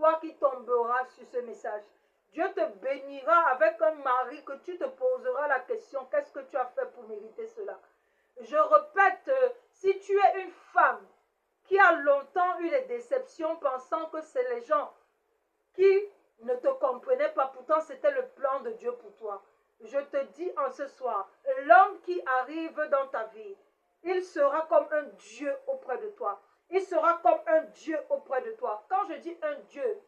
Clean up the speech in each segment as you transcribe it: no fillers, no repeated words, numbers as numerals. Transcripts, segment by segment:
toi qui tomberas sur ce message. Dieu te bénira avec un mari que tu te poseras la question, qu'est-ce que tu as fait pour mériter cela? Je répète, si tu es une femme qui a longtemps eu des déceptions pensant que c'est les gens qui ne te comprenaient pas, pourtant c'était le plan de Dieu pour toi. Je te dis en ce soir, l'homme qui arrive dans ta vie, il sera comme un Dieu auprès de toi. Il sera comme un Dieu auprès de toi. Quand je dis un Dieu,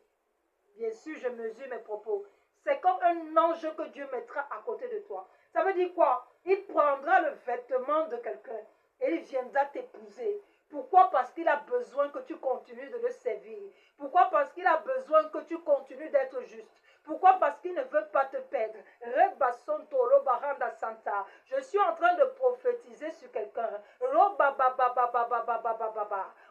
bien sûr, je mesure mes propos. C'est comme un ange que Dieu mettra à côté de toi. Ça veut dire quoi? Il prendra le vêtement de quelqu'un et il viendra t'épouser. Pourquoi? Parce qu'il a besoin que tu continues de le servir. Pourquoi? Parce qu'il a besoin que tu continues d'être juste. Pourquoi? Parce qu'il ne veut pas te perdre. Je suis en train de prophétiser sur quelqu'un.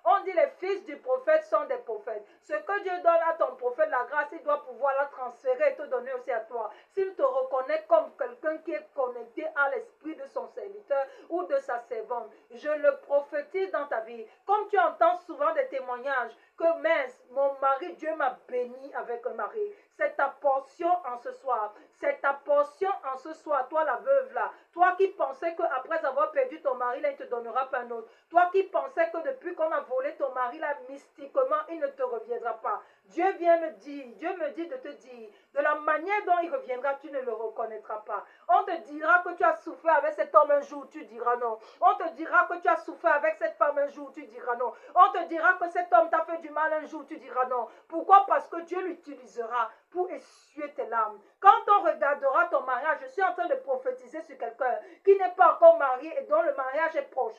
On dit les fils du prophète sont des prophètes. Ce que Dieu donne à ton prophète, la grâce, il doit pouvoir la transférer et te donner aussi à toi. S'il te reconnaît comme quelqu'un qui est connecté à l'esprit de son serviteur ou de sa servante, je le prophétise dans ta vie. Comme tu entends souvent des témoignages que mince, mon mari, Dieu m'a béni avec un mari. C'est ta portion en ce soir. C'est ta portion en ce soir, toi la veuve là. Toi qui pensais qu'après avoir perdu ton mari, là, il ne te donnera pas un autre. Toi qui pensais que depuis qu'on a volé ton mari là, mystiquement, il ne te reviendra pas. Dieu vient me dire, Dieu me dit de te dire, de la manière dont il reviendra, tu ne le reconnaîtras pas. On te dira que tu as souffert avec cet homme un jour, tu diras non. On te dira que tu as souffert avec cette femme un jour, tu diras non. On te dira que cet homme t'a fait du mal un jour, tu diras non. Pourquoi? Parce que Dieu l'utilisera pour essuyer tes larmes. Quand on regardera ton mariage, je suis en train de prophétiser sur quelqu'un qui n'est pas encore marié et dont le mariage est proche.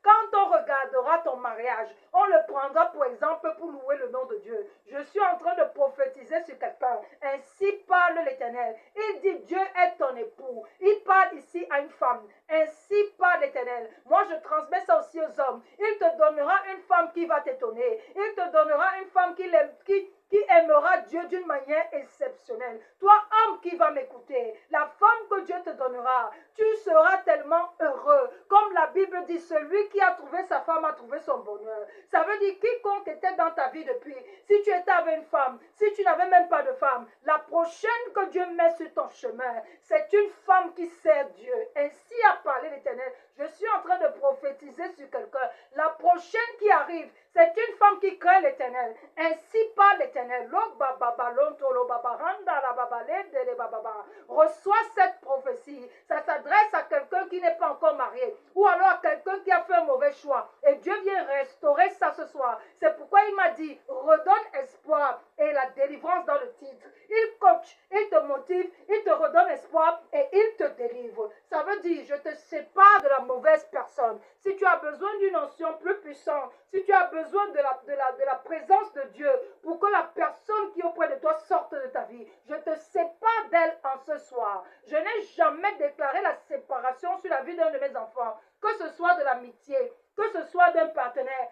Quand on regardera ton mariage, on le prendra pour exemple pour louer le nom de Dieu. Je suis en train de prophétiser sur quelqu'un. Ainsi parle l'Éternel. Il dit Dieu est ton époux. Il parle ici à une femme. Ainsi parle l'Éternel. Moi je transmets ça aussi aux hommes. Il te donnera une femme qui va t'étonner. Il te donnera une femme qui aimera Dieu d'une manière exceptionnelle. Toi, homme qui va m'écouter, la femme que Dieu te donnera, tu seras tellement heureux. Comme la Bible dit, celui qui a trouvé sa femme a trouvé son bonheur. Ça veut dire quiconque était dans ta vie depuis, si tu étais avec une femme, si tu n'avais même pas de femme, la prochaine que Dieu met sur ton chemin, c'est une femme qui sert Dieu. Ainsi a parlé l'Éternel. Je suis en train de prophétiser sur quelqu'un. La prochaine qui arrive, c'est une femme qui craint l'Éternel. Ainsi parle l'Éternel. Reçois cette prophétie. Ça s'adresse à quelqu'un qui n'est pas encore marié. Ou alors à quelqu'un qui a fait un mauvais choix. Et Dieu vient restaurer ça ce soir. C'est pourquoi il m'a dit, redonne espoir et la délivrance dans le titre. Il coach, il te motive, il te redonne espoir et il te délivre. Ça veut dire, je te sépare de la mauvaise personne. Si tu as besoin d'une onction plus puissante, si tu as besoin de la présence de Dieu pour que la personne qui est auprès de toi sorte de ta vie, je te sépare d'elle en ce soir. Je n'ai jamais déclaré la séparation sur la vie d'un de mes enfants, que ce soit de l'amitié, que ce soit d'un partenaire.